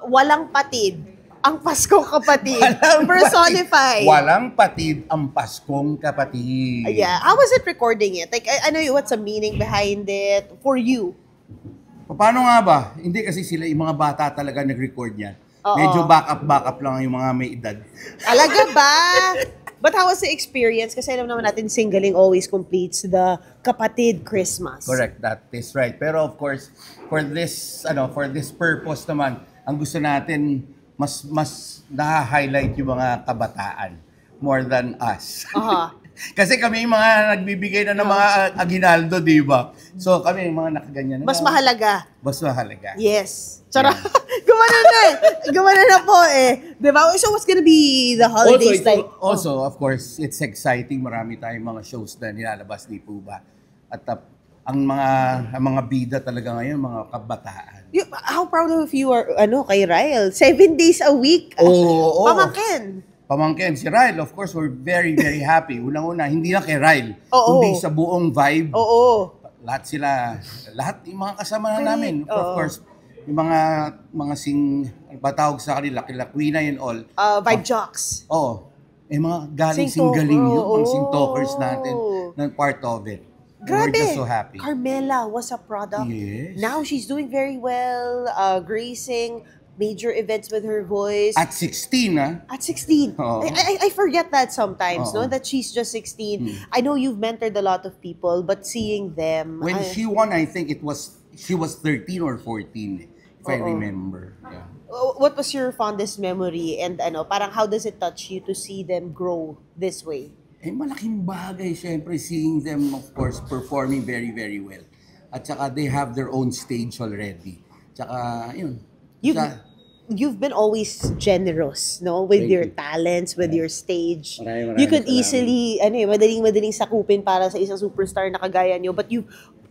walang patid ang Paskong Kapatid. Personified. Walang patid ang Paskong Kapatid. Yeah. How was it recording it? Like, I know what's the meaning behind it for you. Paano nga ba? Hindi kasi sila, yung mga bata talaga nag-record niyan. Oo. Medyo backup lang yung mga may edad. Talaga ba? But how was the experience? Kasi alam naman natin, singling always completes the Kapatid Christmas. Correct, that is right. Pero of course, for this purpose naman, ang gusto natin mas na-highlight yung mga kabataan more than us. Kasi kami yung mga nagbibigay na ng mga aginaldo, di ba? So kami yung mga nakaganyan na. Mas mahalaga. Mas mahalaga. Yes. Charot. Gumana na po eh. Diba? So what's gonna be the holidays like? Also, of course, it's exciting. Marami tayong mga shows na nilalabas, di po ba? At ang mga bida talaga ngayon, mga kabataan. How proud of you are, kay Ryle? 7 days a week. Oo. Pamangkin, si Ryle, of course, we're very, very happy. Unang-una, hindi na kay Ryle, kundi sa buong vibe. Oo. Lahat yung mga kasama na namin. Of course, yung mga batawag sa kanila, kila Queen and all. Vibe jocks. Oo. Mga galing singgaling yun, mga sing-talkers natin, na part of it. Grabe. We're just so happy. Carmela was a product. Yes. Now she's doing very well, gracing major events with her voice. At 16, At 16. I forget that sometimes, that she's just 16. I know you've mentored a lot of people, but seeing them... When she won, I think she was 13 or 14, if I remember. Yeah. What was your fondest memory? And parang how does it touch you to see them grow this way? Malaking bagay, syempre, seeing them, of course, performing very, very well. At saka, they have their own stage already. Tsaka, yun. You've been always generous, with your talents, with your stage. You could easily, madaling sakupin para sa isang superstar na kagaya nyo, but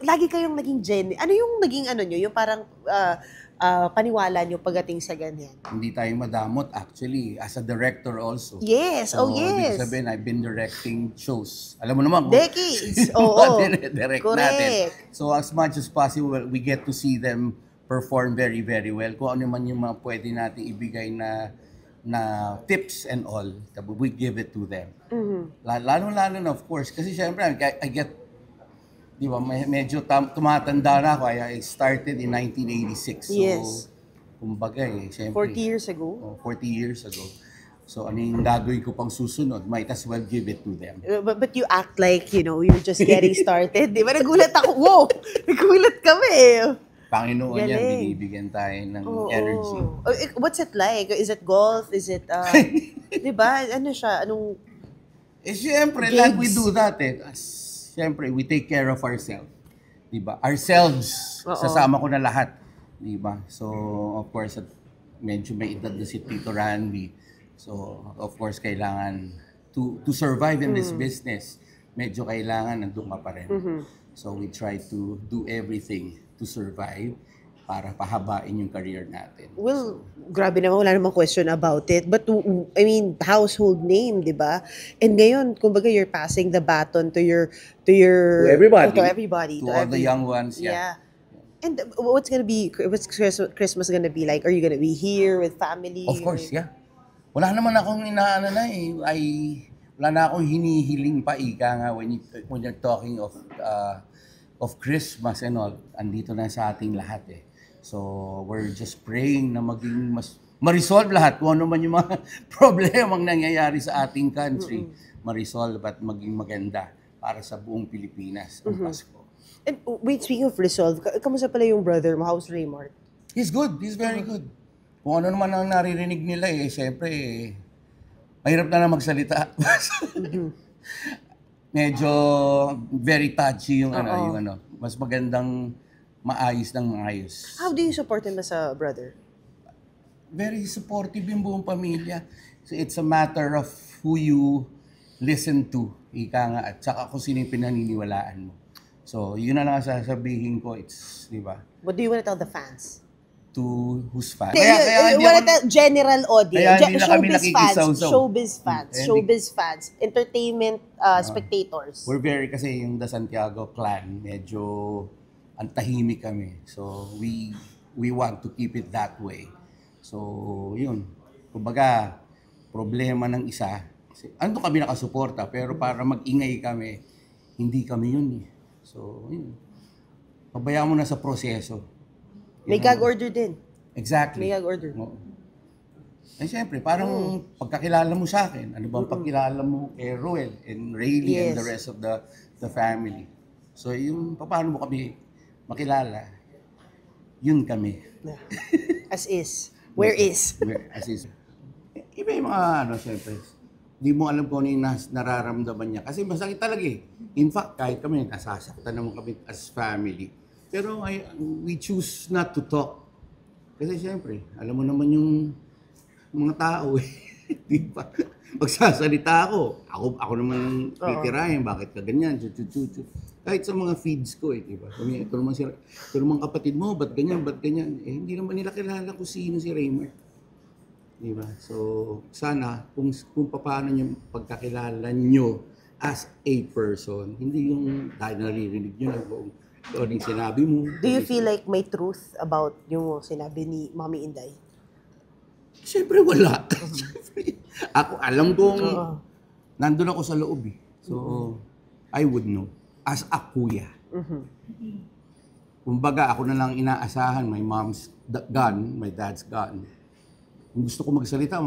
lagi kayong naging Ano yung naging nyo? Yung parang paniwala nyo pagdating sa ganyan? Hindi tayo madamot, actually, as a director also. Yes, so, yes. Ibig sabihin, I've been directing shows. Alam mo naman. Decades. Direct correct. Natin. So, as much as possible, we get to see them perform very, very well. Kung ano man yung mga pwede natin ibigay na tips and all, we give it to them. Lalo-lalo na, of course, kasi syempre, I get, di ba, medyo tumatanda na ako. I started in 1986. So, yes. Kumbaga syempre. 40 years ago? 40 years ago. So, ano yung gagawin ko pang susunod? Might as well give it to them. But you act like, you're just getting started. Di ba? Nagulat ako. Wow! Nagulat kami. Panginoon yan, binibigyan tayo ng energy. What's it like? Is it golf? Is it, di ba? Ano siya? Anong siyempre, like we do that siyempre, we take care of ourselves. Di ba? Ourselves, sasama ko na lahat. Di ba? So, of course, medyo may edad na si Tito Randy. So, of course, kailangan to survive in this business, medyo kailangan nandun ka pa rin. So, we try to do everything to survive para pahabain yung career natin. Well, grabe naman, wala namang question about it. But, household name, di ba? And ngayon, kumbaga, you're passing the baton to everybody. To everybody. To all the young ones, yeah. And what's Christmas gonna be like? Are you gonna be here with family? Of course, yeah. Wala naman akong wala na akong hinihiling pa, ika nga, when you're talking of Christmas and all, andito na sa ating lahat So, we're just praying na maging ma-resolve lahat. Kung ano man yung mga problemang nangyayari sa ating country, ma-resolve at maging maganda para sa buong Pilipinas ang Pasko. And wait, speaking of resolve, kamusta pala yung brother mo? How's Raymart? He's good. He's very good. Kung ano naman ang naririnig nila syempre, mahirap na magsalita. Medyo very touchy yung mas magandang maayos ng maayos. How do you support him as a brother? Very supportive yung buong pamilya. So it's a matter of who you listen to, ika nga, at saka kung sino yung pinaniniwalaan mo. So yun na lang sasabihin ko, di ba? What do you want to tell the fans? To whose fans? Kaya general audience. Showbiz fans. Entertainment spectators. We're very, kasi yung the Santiago clan, medyo ang tahimik kami. So we want to keep it that way. So, yun. Kumbaga, problema ng isa. Ando kami nakasuporta, pero para mag-ingay kami, hindi kami yun eh. So, yun. Pabayaan mo na sa proseso. May gag order din. Exactly. May gag order. Oo. Eh, siyempre, parang pagkakilala mo sa akin, ano bang pagkilala mo kay Ruel and Rayleigh and the rest of the family. So, yung paano mo kami makilala, yun kami. As is. Where is? As is. Iba yung mga, siyempre, di mo alam kung ano yung nararamdaman niya. Kasi masakit talaga eh. In fact, kahit kami, nasasaktan naman kami as family. Pero we choose not to talk. Kasi siyempre, alam mo naman yung mga tao eh. Di ba? Magsasalita ako. Ako naman titirahin. Bakit ka ganyan? Kahit sa mga feeds ko eh. Di ba? Ito naman kapatid mo, ba't ganyan? Eh, hindi naman nila kilala kung sino si Raymart. Di ba? So, sana kung paano yung pagkakilala nyo as a person, hindi yung dahil naririnig nyo lang kung ano yung sinabi mo. Do you feel like may truth about yung sinabi ni Mommy Inday? Siyempre wala. Siyempre, ako alam kong nandun ako sa loob eh. So, I would know. As a kuya. Kumbaga, ako na lang inaasahan. My mom's gun, my dad's gun. Kung gusto ko magsasalita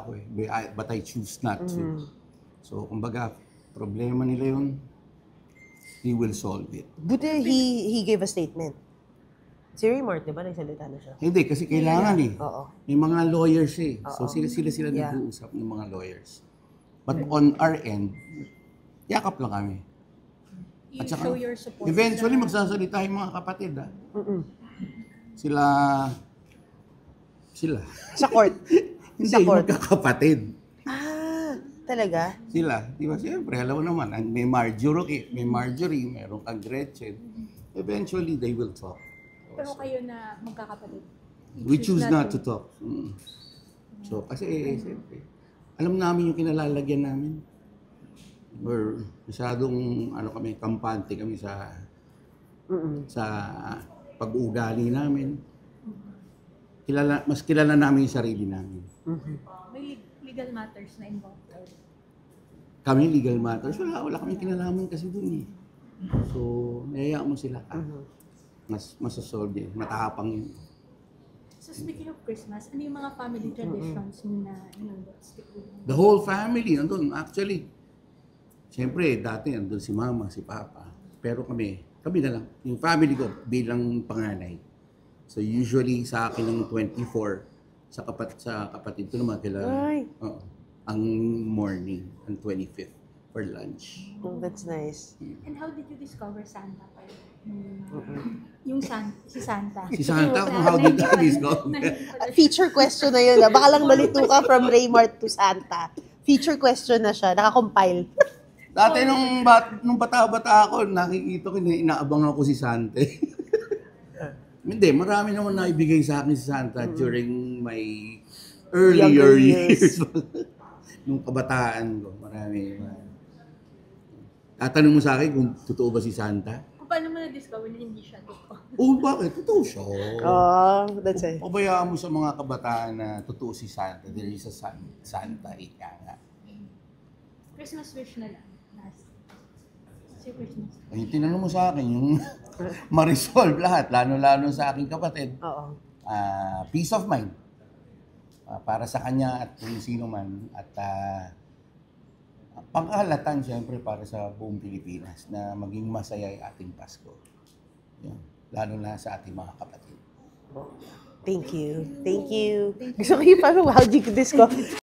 ako eh. But I choose not to. So, kumbaga, problema nila yun. He will solve it. Buti he gave a statement. Si Raymart, di ba? Nagsalita na siya. Hindi, kasi kailangan eh. Oo. May mga lawyers eh. So, sila nag-uusap ng mga lawyers. But on our end, yakap lang kami. At saka, show your support. Eventually, magsasalita yung mga kapatid. Sila. Sa court? Hindi, yung magkakapatid. Talaga? Sila. Di ba? Siyempre, alam mo naman, may Marjorie, meron kang Gretchen. Eventually, they will talk. Pero kayo na magkakapatid? We choose not to talk. So, kasi, siyempre, alam namin yung kinalalagyan namin. Or masyadong, kampante kami sa pag-uugali namin. Mas kilala namin yung sarili namin. May legal matters na involved? Kami, legal matters, wala kami kinalaman kasi dun eh. So, nayayaan mo sila ka. Mas masasolve yun, matapang yun. So speaking of Christmas, ano yung mga family traditions na stick with you? The whole family, nandun. Actually, siyempre, dati nandun si mama, si papa. Pero kami na lang. Yung family ko bilang panganay. So usually sa akin ng 24, sa kapatid ko naman ang morning, ang 25th for lunch. Oh, that's nice. And how did you discover Santa? Yung si Santa. Si Santa, how did you discover? Feature question na yun. Baka lang nalito ka from Raymart to Santa. Feature question na siya. Nakakompile. Dati nung bata-bata ako, nakikita ko, inaabang ako si Santa. Hindi, marami naman naibigay sa akin si Santa during my earlier years. Nung kabataan ko, marami. Tatanong mo sa akin kung totoo ba si Santa? Kung paano mo na-discover na hindi siya totoo? Oo, bakit? Totoo siya. That's it. Pabayaan mo sa mga kabataan na totoo si Santa. There is a Santa, ika nga. Christmas wish na lang. Last. Si Christmas. Ay, tinanong mo sa akin, yung ma-resolve lahat, lalo-lalo sa aking kapatid. Peace of mind. Para sa kanya at kung sino man. At pangkalatan, siyempre, para sa buong Pilipinas na maging masaya ang ating Pasko. Yan. Lalo na sa ating mga kapatid. Thank you. Gusto ko yung parang how do you discover?